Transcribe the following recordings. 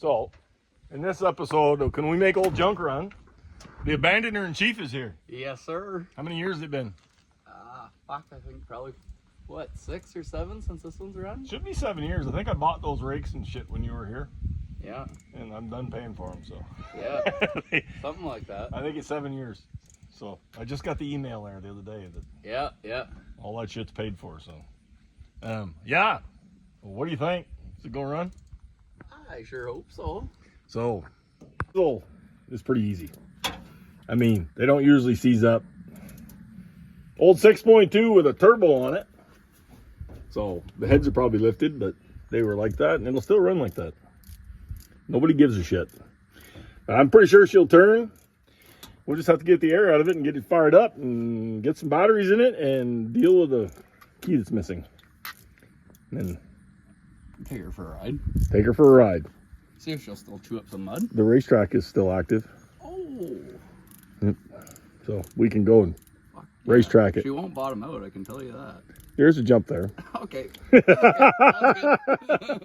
So, in this episode, can we make old junk run? The abandoner in chief is here. Yes, sir. How many years has it been? Fuck, I think probably, 6 or 7 since this one's run? Should be 7 years. I think I bought those rakes and shit when you were here. Yeah. And I'm done paying for them, so. Yeah. Something like that. I think it's 7 years. So, I just got the email there the other day that Yeah. all that shit's paid for, so. Yeah. Well, what do you think? Is it going to run? I sure hope so. So, it's pretty easy. I mean, they don't usually seize up. Old 6.2 with a turbo on it. So, the heads are probably lifted, but they were like that, and it'll still run like that. Nobody gives a shit. I'm pretty sure she'll turn. We'll just have to get the air out of it and get it fired up and get some batteries in it and deal with the key that's missing. And then Take her for a ride. take her for a ride. See if she'll still chew up some mud. The racetrack is still active, Oh. so we can go and Fuck racetrack it. She won't bottom out, I can tell you that. There's a jump there. Okay. Okay.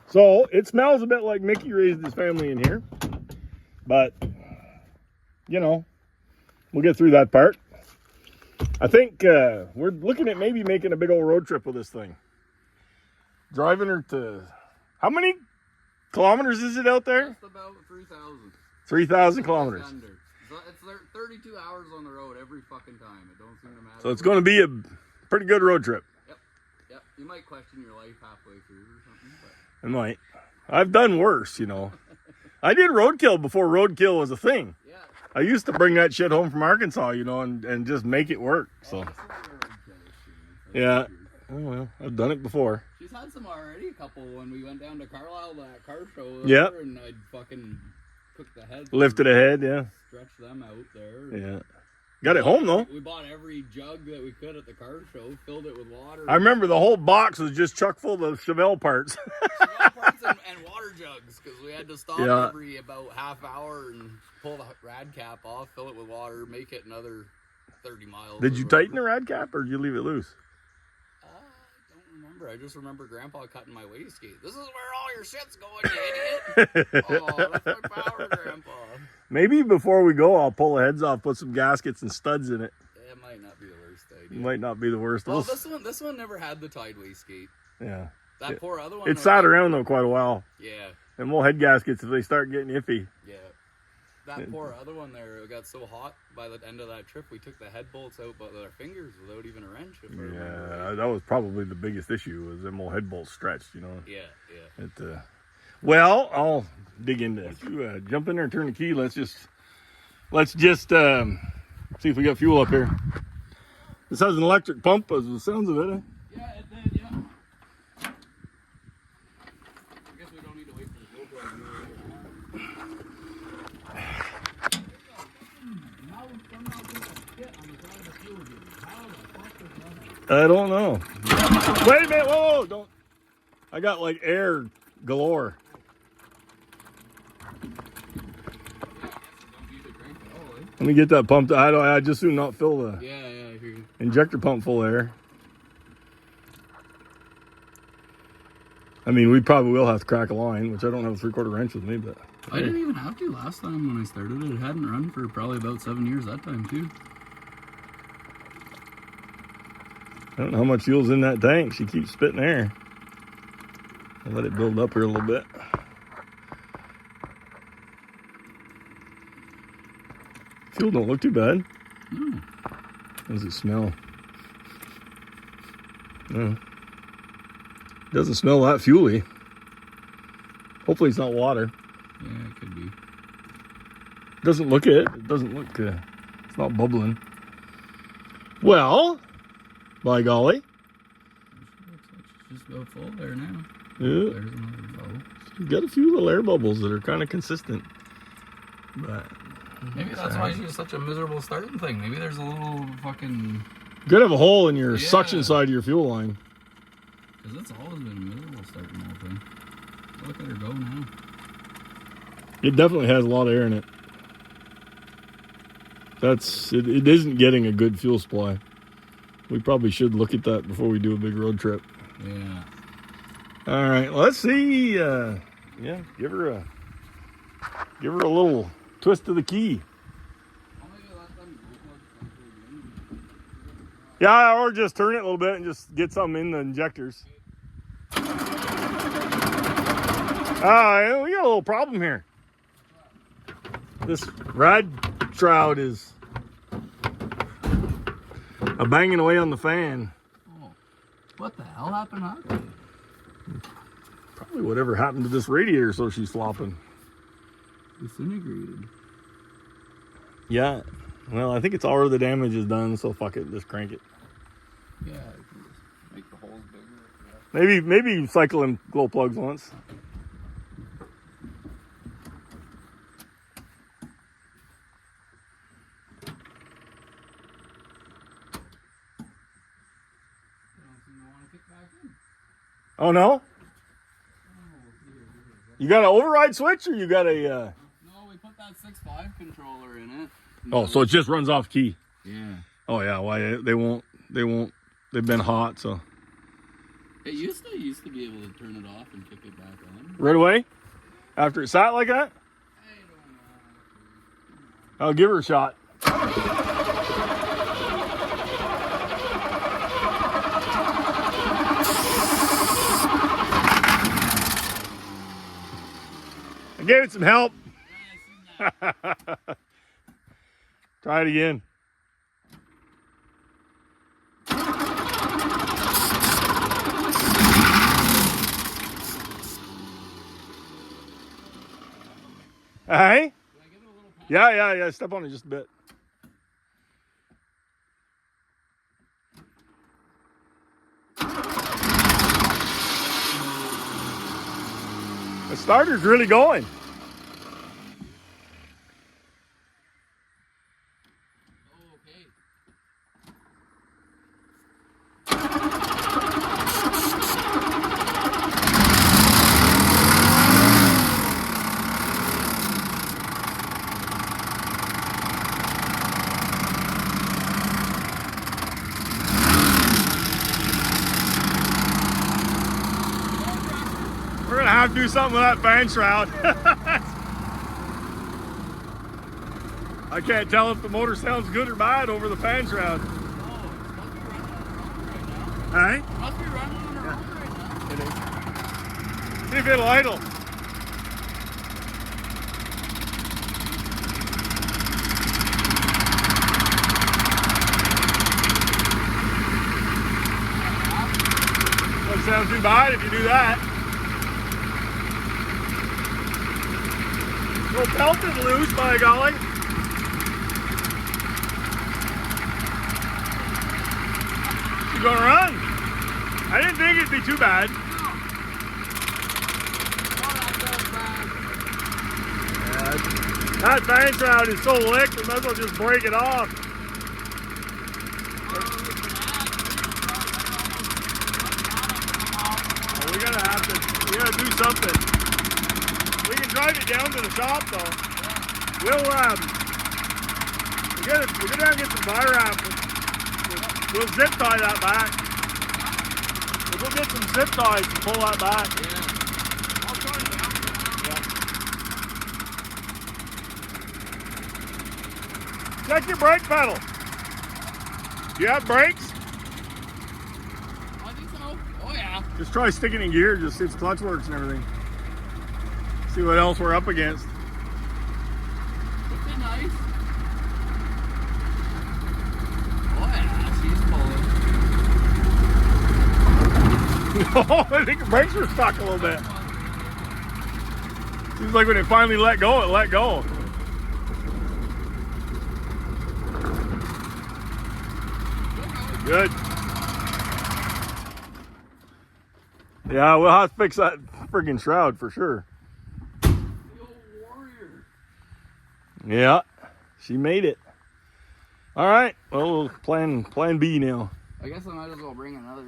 So it smells a bit like Mickey raised his family in here, but you know, we'll get through that part. I think we're looking at maybe making a big old road trip with this thing. Driving her to, how many kilometers is it out there? Just about 3,000. 3,000 kilometers. Just under. So it's 32 hours on the road every fucking time. It don't seem to matter. So it's going to be a pretty good road trip. Yep. You might question your life halfway through or something, but I might. I've done worse, you know. I did roadkill before roadkill was a thing. yeah. I used to bring that shit home from Arkansas, you know, and just make it work. So, yeah. Oh, well, I've done it before. She's had some already, a couple when we went down to Carlisle, that car show. Yep. And I'd fucking cook the heads. Lifted ahead, yeah. Stretch them out there. Yeah. Got it home, though. We bought every jug that we could at the car show, filled it with water. I remember the whole box was just chock full of Chevelle parts. Chevelle parts and water jugs, because we had to stop Yeah. every about half hour and pull the rad cap off, fill it with water, make it another 30 miles. Did you tighten the rad cap or did you leave it loose? I don't remember. I just remember Grandpa cutting my wastegate. This is where all your shit's going, you idiot. Oh, that's my power, Grandpa. Maybe before we go, I'll pull the heads off, put some gaskets and studs in it. It might not be the worst idea. Might not be the worst. Well, this one never had the tide wastegate. Yeah. That poor other one. It sat around, though, quite a while. Yeah. And more head gaskets if they start getting iffy. Yeah. That poor other one there, it got so hot by the end of that trip, we took the head bolts out with our fingers without even a wrench. If I remember right. Yeah, that was probably the biggest issue, was them old head bolts stretched, you know. Yeah. It, well, I'll dig into it. You jump in there and turn the key. Let's just see if we got fuel up here. This has an electric pump, as the sounds of it. Eh? Yeah, it did, yeah. I guess we don't need to wait for the GoPro. I don't know. Wait a minute! Whoa! Don't. I got like air galore. Let me get that pumped. I just soon not fill the Yeah. injector pump full of air. I mean, we probably will have to crack a line, which I don't have a 3/4 wrench with me, but I didn't even have to last time when I started it. It hadn't run for probably about 7 years that time too. I don't know how much fuel's in that tank. She keeps spitting air. I'll let it build up here a little bit. Fuel don't look too bad. No. How does it smell? No. Doesn't smell that fuely. Hopefully it's not water. Yeah, it could be. Doesn't look it. It doesn't look, it's not bubbling. Well, by golly. It's just about full there now. Yeah. There's another bubble. You've got a few little air bubbles that are kind of consistent. But Maybe that's why she's such a miserable starting thing. Maybe there's a little fucking... you gotta have a hole in your Yeah. suction side of your fuel line. Because it's always been a miserable starting that thing. Look at her go now. It definitely has a lot of air in it. It isn't getting a good fuel supply. We probably should look at that before we do a big road trip. Yeah. All right, let's see. Yeah, give her a little twist of the key. Yeah, or just turn it a little bit and just get some in the injectors. We got a little problem here. This rad shroud is banging away on the fan. Oh, what the hell happened out there? Probably whatever happened to this radiator, so she's flopping. Disintegrated. Yeah. Well, I think it's already the damage is done, so fuck it, just crank it. Yeah, you can just make the holes bigger. Maybe cycle in glow plugs once. Oh no? You got an override switch, or you got a? No, we put that 6.5 controller in it. Oh, so it just runs off key. Yeah. Oh yeah. Why they won't? They've been hot, so. It used to be able to turn it off and kick it back on. Right away, after it sat like that. I don't know. I'll give her a shot. I gave it some help. Yeah, I seen that. Try it again. Hey? Did I give it a little pat? Yeah. Step on it just a bit. The starter's really going. Oh, okay. We're gonna have to do something with that fan shroud. I can't tell if the motor sounds good or bad over the fan shroud. Oh, Hey? it must be running on her own right now. It is. See if it'll idle. Doesn't sound too bad if you do that. Little pelted loose, by golly. You gonna run? I didn't think it'd be too bad. That fan shroud is so licked, we might as well just break it off. Well, we gotta do something. We can drive it down to the shop though. We'll go down and get some wire wrap. We'll zip tie that back. We'll go get some zip ties and pull that back. I'll try it out. Check your brake pedal. Do you have brakes? I think so. Oh, yeah. Just try sticking in gear, just see if the clutch works and everything. See what else we're up against. Would be nice. Oh, yeah. She's pulling. Oh, I think the brakes were stuck a little bit. Seems like when it finally let go, it let go. Good. Yeah, we'll have to fix that friggin' shroud for sure. The old warrior. Yeah, she made it. All right, well, plan B now. I guess I might as well bring another.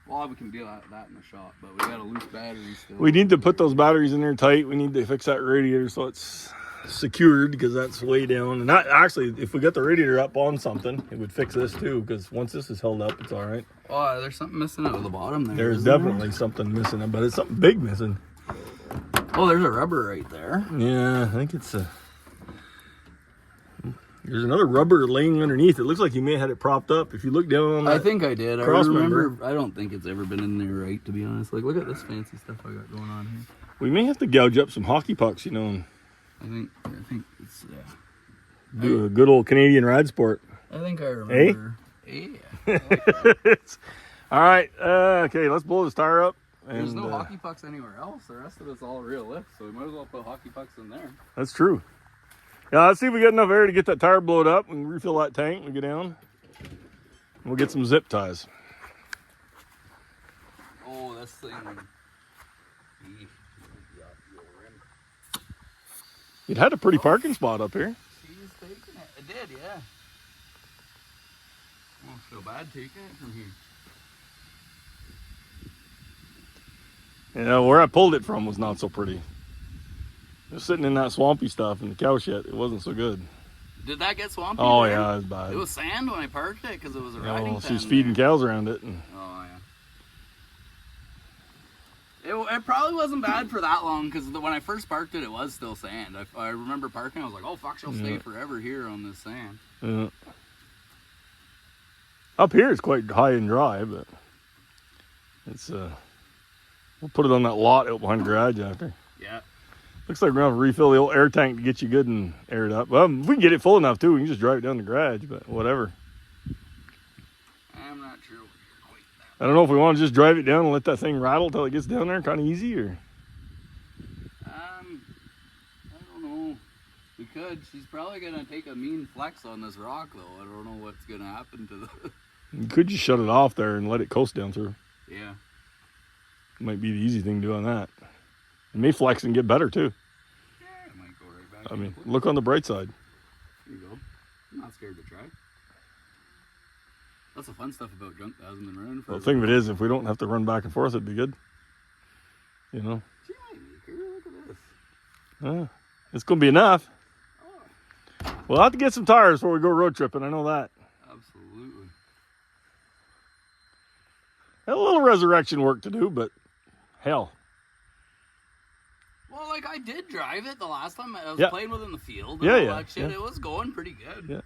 Well, we can do that in the shop, but we got a loose battery still. We need to put those batteries in there tight. We need to fix that radiator so it's secured because that's way down. And that, actually, if we got the radiator up on something, it would fix this too. Because once this is held up, it's all right. Oh, there's something missing out of the bottom there. There's isn't definitely something missing, but it's something big missing. there? Oh, there's a rubber right there. Yeah, I think it's a. There's another rubber laying underneath. It looks like you may have had it propped up. If you look down on that, I think I did. I cross remember. member. I don't think it's ever been in there right, to be honest. Like, look at this fancy stuff I got going on here. we may have to gouge up some hockey pucks, you know, and I think it's do a good old Canadian ride sport. I think I remember. Yeah. All right, okay, let's blow this tire up. And, There's no hockey pucks anywhere else. The rest of it's all real lift, so we might as well put hockey pucks in there. That's true. Yeah, let's see if we got enough air to get that tire blowed up. We can refill that tank and we get down. And we'll get some zip ties. Oh, this thing. It had a pretty parking spot up here. She's taking it. It did, yeah. Won't feel bad taking it from here. Yeah, where I pulled it from was not so pretty. It was sitting in that swampy stuff in the cow shed. It wasn't so good. Did that get swampy? Oh, there? yeah, it was bad. It was sand when I parked it because it was a Yeah, riding well, she was pen feeding there. cows around it. And Oh, yeah. It probably wasn't bad for that long because when I first parked it, it was still sand. I remember parking, I was like, oh, fuck, she'll stay forever here on this sand. up here it's quite high and dry, but it's we'll put it on that lot out behind the garage after. Yeah. Looks like we're gonna have to refill the old air tank to get you good and aired up. Well, if we can get it full enough too, we can just drive it down the garage, but whatever. I'm not sure. I don't know if we want to just drive it down and let that thing rattle till it gets down there, kind of easy, or I don't know. We could. She's probably gonna take a mean flex on this rock, though. I don't know what's gonna happen to the. you could just shut it off there and let it coast down through. Yeah. Might be the easy thing to do on that. It may flex and get better too. Yeah, it might go right back. I mean, look on the bright side. There you go. I'm not scared to try. That's the fun stuff about junk that hasn't been running for. Well, the thing of it is, if we don't have to run back and forth, it'd be good. You know? She might make her. Look at this. It's going to be enough. Oh, We'll have to get some tires before we go road tripping. I know that. absolutely. Got a little resurrection work to do, but hell. Well, like I did drive it the last time I was Yeah. playing with in the field. And Yeah, all yeah, that shit. yeah. It was going pretty good. Yeah.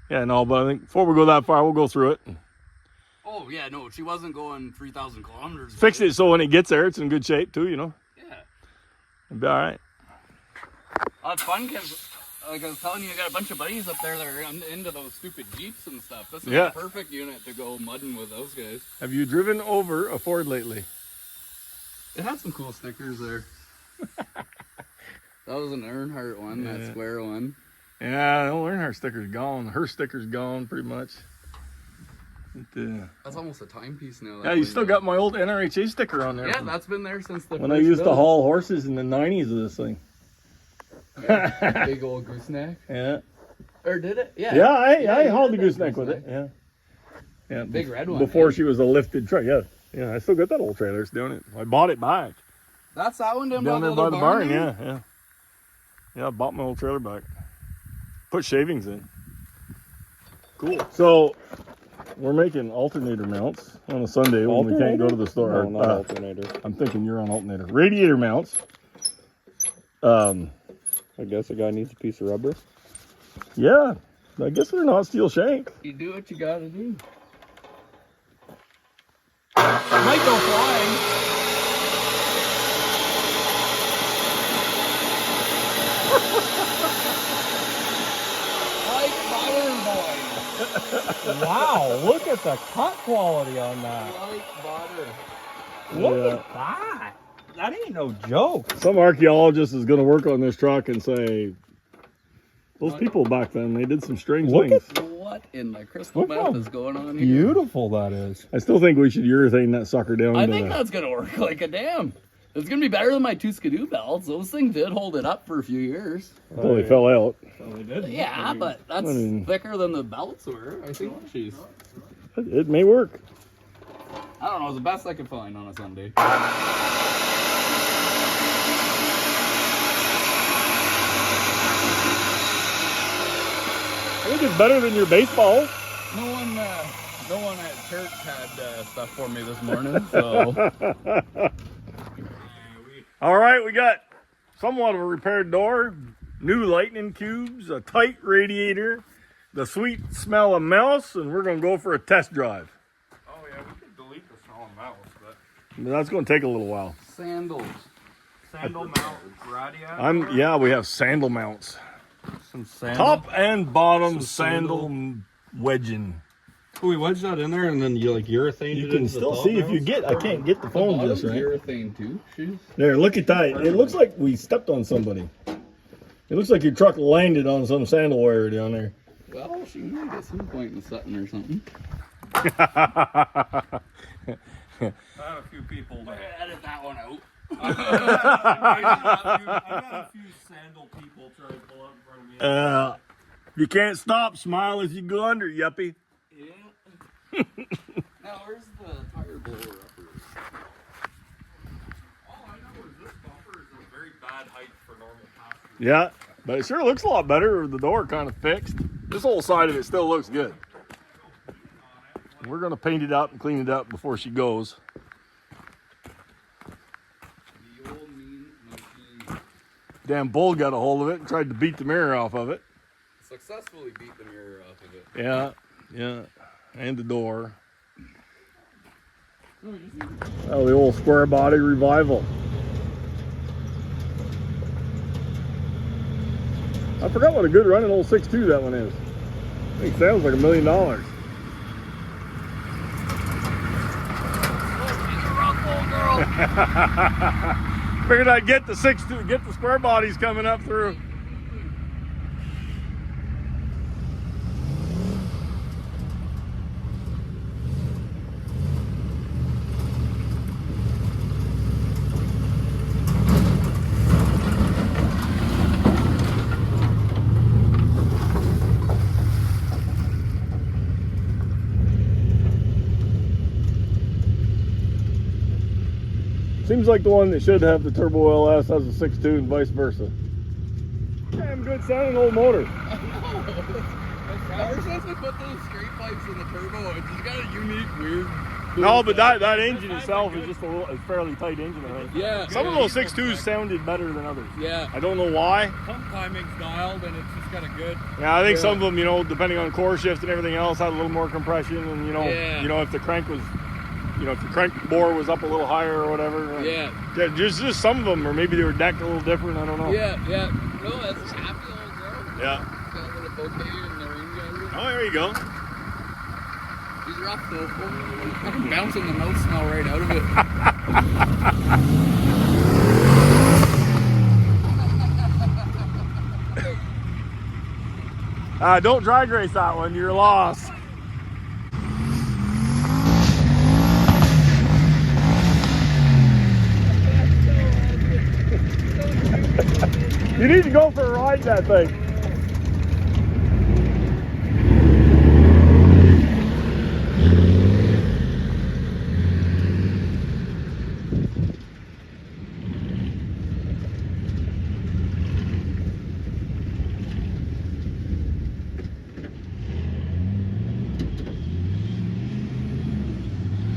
Yeah, no, but I think before we go that far, we'll go through it. Oh yeah, no, she wasn't going 3,000 kilometers. Fix it so when it gets there, it's in good shape too, you know? Yeah. It'll be all right. Well, it's fun because, like I was telling you, I got a bunch of buddies up there that are into those stupid Jeeps and stuff. This is Yeah. the perfect unit to go mudding with those guys. Have you driven over a Ford lately? It had some cool stickers there. That was an Earnhardt one, that Yeah. square one. Yeah, the Earnhardt sticker's gone. Her sticker's gone pretty much. That's almost a timepiece now. Yeah, you still got my old NRHA sticker on there. Yeah, that's been there since the when I first used to build. haul horses in the 90s with this thing. Yeah, big old gooseneck. Yeah. Or did it? Yeah. Yeah, I you hauled the did that gooseneck with it. Yeah. Yeah. Big red one, Before eh? she was a lifted truck. Yeah. Yeah, I still got that old trailer. It's doing it. I bought it back. That's that one down Down there the by other the barn, there? yeah, yeah. Yeah, I bought my old trailer back. Put shavings in. Cool. So, we're making alternator mounts on a Sunday when we can't go to the store. No, not alternator. I'm thinking you're on alternator. Radiator mounts. I guess a guy needs a piece of rubber. Yeah, I guess they're not steel shank. You do what you gotta do. Might go flying. Like butter, Wow, look at the cut quality on that. boy. Like butter. Look Yeah. at that. That ain't no joke. Some archaeologist is going to work on this truck and say, those people back then, they did some strange Look things. What in the crystal Look how meth is going on here? Beautiful that is. I still think we should urethane that sucker down I to think the... that's gonna work like a damn. It's gonna be better than my two Skidoo belts. Those things did hold it up for a few years. until they fell out. So they did. Yeah, but that's I mean- thicker than the belts were. I think. Jeez. It may work. I don't know. It's the best I could find on a Sunday. think it's better than your baseball. No one at church had stuff for me this morning, so. All right, we got somewhat of a repaired door, new lightning cubes, a tight radiator, the sweet smell of mouse, and we're going to go for a test drive. Oh yeah, we could delete the small mouse, but But that's going to take a little while. Sandals. sandal mount radiator. Yeah, we have sandal mounts. Some sandal. Top and bottom Some sandal wedging. Oh, we wedged that in there, and then you like urethane. You can still see if you get. I can't get the phone Bottom's just right. urethane too. She's There, look at that. It looks like we stepped on somebody. It looks like your truck landed on some sandal wire down there. well, she might at some point in Sutton or something. I had a few people. Edit that one out. I got a few sandal people trying to pull up in front of me. If you can't stop, smile as you go under, yuppie. Yeah. Now, where's the tire blower upper? All I know is this bumper is a very bad height for normal passengers. Yeah, but it sure looks a lot better with the door kind of fixed. This whole side of it still looks good. We're going to paint it up and clean it up before she goes. The old mean monkey Damn bull got a hold of it and tried to beat the mirror off of it. successfully beat the mirror off of it. Yeah, yeah, and the door. Oh, the old square body revival. I forgot what a good running old 6.2 that one is. I think it sounds like $1 million. Figured I'd get the 6.2, get the square bodies coming up through. Seems like the one that should have the Turbo LS has a 6.2 and vice versa. Damn good sounding old motor. Ever since we put those straight pipes in the turbo, it's just got a unique, weird. No, but that engine itself is just a fairly tight engine, I think. Yeah. Some of those 6.2s sounded better than others. Yeah. I don't know why. Pump timing's dialed, and it's just got a good. Yeah, I think some of them, you know, depending on core shift and everything else, had a little more compression, and Yeah. you know, if the crank was, you know, if the crank bore was up a little higher or whatever. Yeah. Just some of them, or maybe they were decked a little different. I don't know. Yeah. No, that's a happy old girl. Yeah. Got a little bouquet in the ring guard. Oh, there you go. She's rough though. I'm bouncing the mouth smell right out of it. Don't drag race that one. You're lost. You need to go for a ride in that thing.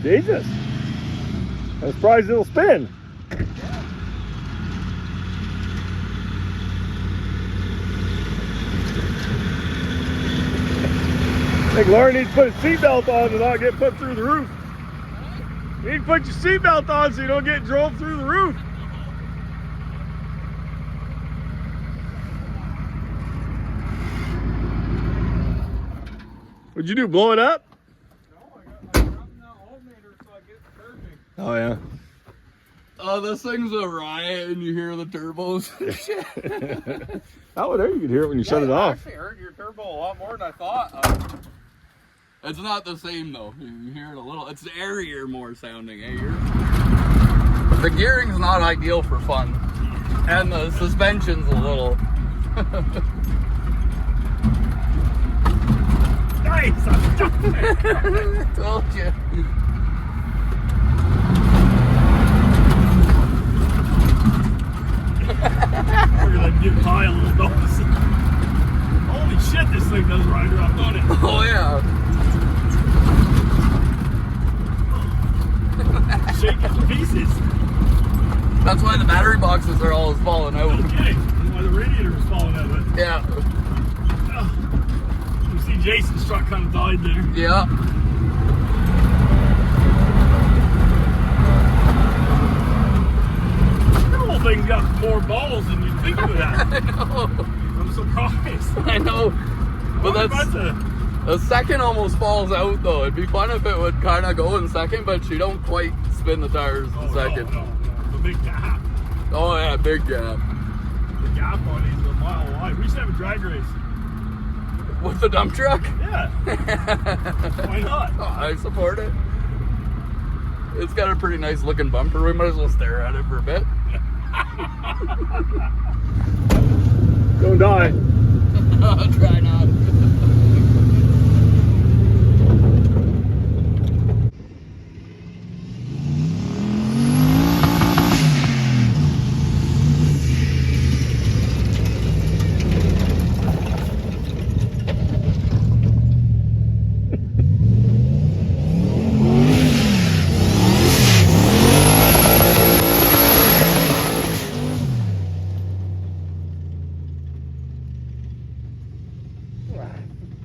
Jesus. I'm surprised it'll spin. I think Lauren needs to put his seatbelt on to not get put through the roof. You need to put your seatbelt on so you don't get drove through the roof. What'd you do, blow it up? No, I got that alternator so I get surging. Oh, yeah. Oh, this thing's a riot, and you hear the turbos. Oh, there you could hear it when you shut it I off. actually heard your turbo a lot more than I thought. It's not the same though. You hear it a little. It's airier more sounding. Eh? The gearing's not ideal for fun, and the suspension's a little. Nice! Told you. We're gonna give Ty a little notice. Holy shit, this thing does ride That's why the battery boxes are always falling out. Okay, why the radiator was falling out of it. Yeah. You see Jason's truck kind of died there. Yeah. The whole thing's got more balls than you'd think it would have. I know. I'm surprised. I know. But What that's about the second almost falls out though. It'd be fun if it would kind of go in second, but she don't quite spin the tires in second. No. The big gap. Oh yeah, big gap. The gap on it is a mile wide. We used to have a drag race. With the dump truck? Yeah. Why not? Oh, I support it. It's got a pretty nice looking bumper. We might as well stare at it for a bit. Don't die. I'll try not.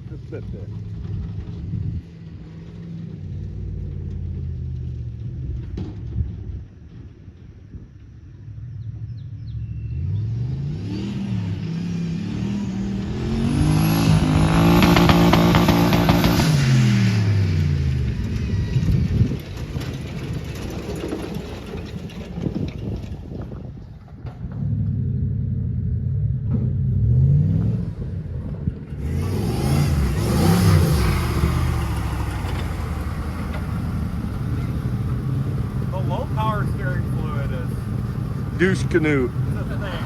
Just sit there. Low power steering fluid is Douche canoe. the thing.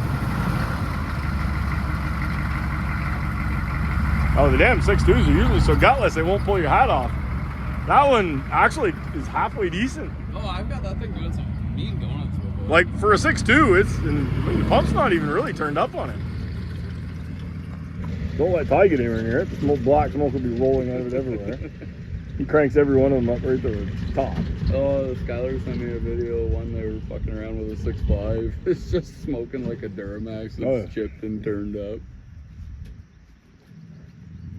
Oh, the damn 6.2s are usually so gutless they won't pull your hat off. That one actually is halfway decent. Oh, I've got that thing doing some mean donuts with it. Like for a 6.2, it's and the pump's not even really turned up on it. Don't let Ty get anywhere near it. The smoke, black smoke will be rolling out of it everywhere. He cranks every one of them up right to the top. Oh, Skylar sent me a video of one they were fucking around with a 6.5. It's just smoking like a Duramax. It's Oh, yeah. chipped and turned up.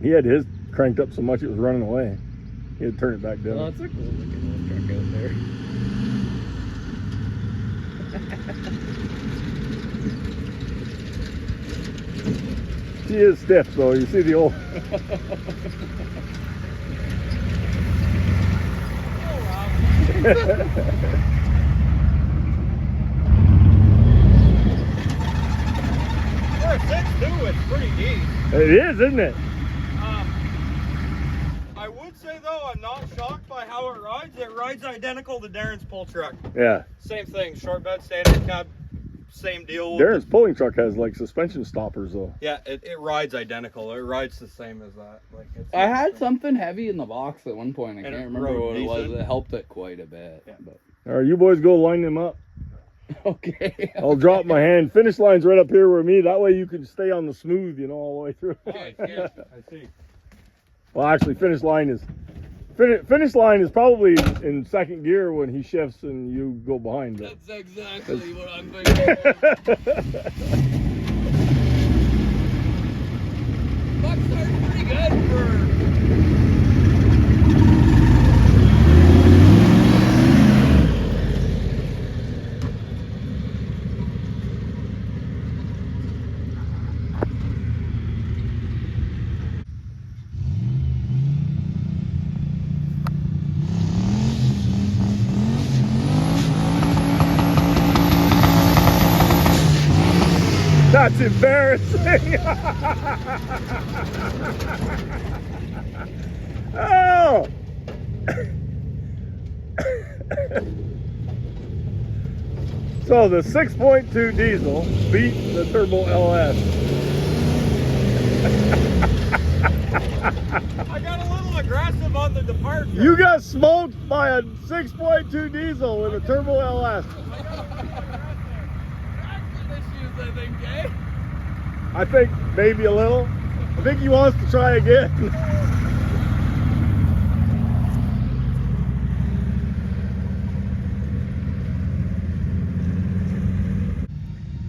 He had his cranked up so much it was running away. He had to turn it back down. Oh, it's a cool looking little truck out there. She is stiff though. You see the old. For a 6.2, it's pretty neat. It is, isn't it? I would say though, I'm not shocked by how it rides. It rides identical to Darren's pull truck. Yeah. Same thing, short bed, standard cab, same deal. Darren's pulling truck has like suspension stoppers though. Yeah, it rides identical. It rides the same as that. Like it's I had something heavy in the box at one point. I And can't it remember rode what it was. decent. It helped it quite a bit. Yeah. But. All right, you boys go line them up. Okay. I'll drop my hand. Finish line's right up here with me. That way you can stay on the smooth, you know, all the way through. I see. Well, actually, finish line is probably in second gear when he shifts and you go behind. But That's exactly what I'm thinking. Buck started pretty good for. that's embarrassing. Oh. So the 6.2 diesel beat the Turbo LS. I got a little aggressive on the departure. You got smoked by a 6.2 diesel with a Turbo LS. I think, eh? I think maybe a little. I think he wants to try again.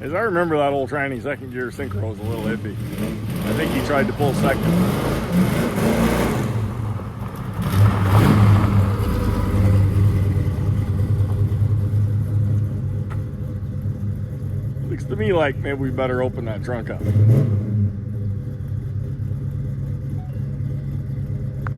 As I remember, that old tranny second gear synchro was a little iffy. I think he tried to pull second. Looks to me like maybe we better open that trunk up.